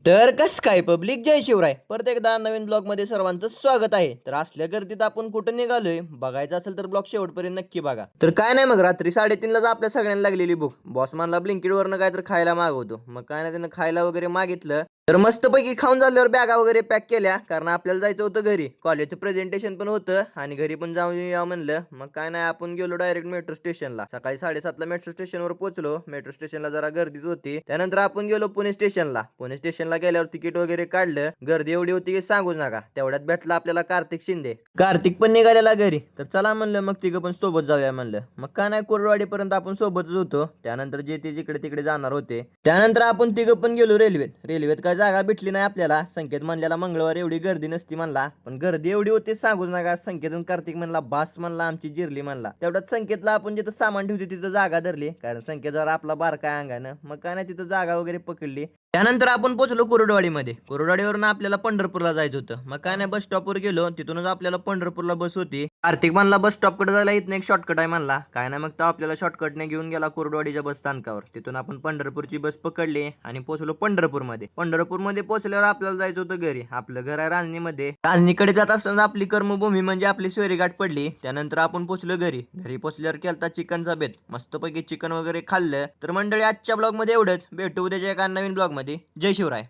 तर कस काय पब्लिक, जय शिवराय. परत एकदा नवीन ब्लॉग मध्ये सर्वांचं स्वागत आहे. तर असल्या गर्दीत आपण कुठं निघालोय बघायचं असेल तर ब्लॉग शेवटपर्यंत नक्की बघा. तर काय नाही, मग रात्री 3:30 ला आपल्या सगळ्यांना लागलेली भूक. बॉस म्हणला ब्लिंकिट वरनं काय तर खायला मागवतो. मग काय नाही, त्यानं खायला वगैरे मागितलं. तर मस्तपैकी खाऊन झाल्यावर बॅगा वगैरे पॅक केल्या, कारण आपल्याला जायचं होतं घरी. कॉलेजचं प्रेझेंटेशन पण होतं आणि घरी पण जाऊन या म्हणलं. मग काय नाही, आपण गेलो डायरेक्ट मेट्रो स्टेशनला. सकाळी 7:30 ला मेट्रो स्टेशनवर पोहोचलो. मेट्रो स्टेशनला जरा गर्दीच होती. त्यानंतर आपण गेलो पुणे स्टेशनला. पुणे स्टेशनला गेल्यावर तिकीट वगैरे काढलं. गर्दी एवढी होती की सांगूच नका. तेवढ्यात भेटला आपल्याला कार्तिक शिंदे. कार्तिक पण निघालेला घरी. तर चला म्हणलं, मग तिघं पण सोबत जाऊया म्हणलं. मग काय नाही, कोरडवाडीपर्यंत आपण सोबतच होतो. त्यानंतर जे ते जिकडे तिकडे जाणार होते. त्यानंतर आपण तिघं पण गेलो रेल्वेत. रेल्वेत काय जागा भेटली नाही आपल्याला. संकेत म्हणलेला मंगळवार एवढी गर्दी नसती म्हणला, पण गर्दी एवढी होती सांगूच नका. संकेत आणि कार्तिक म्हणला बास म्हणला, आमची जिरली म्हणला. तेवढ्यात संकेतला आपण जिथं सामान ठेवते तिथं जागा धरली, कारण संकेत जरा आपला बारका अंगानं. मग काय नाही, तिथं जागा वगैरे पकडली. त्यानंतर आपण पोहोचलो कुर्डवाडीमध्ये. कुर्डवाडीवरून आपल्याला पंढरपूरला जायचं होतं. मग काय नाही, बस स्टॉपवर गेलो. तिथूनच आपल्याला पंढरपूरला बस होती. कार्तिक म्हणला बस स्टॉपकडे जायला इथनं एक शॉर्टकट आहे म्हणला. काय नाही, मग तो आपल्याला शॉर्टकटने घेऊन गेला कुर्डवाडीच्या बस स्थानकावर. तिथून आपण पंढरपूरची बस पकडली आणि पोहोचलो पंढरपूरमध्ये. पंढरपूरमध्ये पोहोचल्यावर आपल्याला जायचं होतं घरी. आपलं घर आहे रांजणीमध्ये. रांजणीकडे जात असताना आपली कर्मभूमी म्हणजे आपली स्वेरीघाट पडली. त्यानंतर आपण पोहोचलो घरी. घरी पोहोचल्यावर केलता चिकनचा बेत. मस्तपैकी चिकन वगैरे खाल्लं. तर मंडळी, आजच्या ब्लॉग मध्ये एवढंच. भेटू उद्याच्या एका नवीन ब्लॉग मध्ये. जय शिवराय.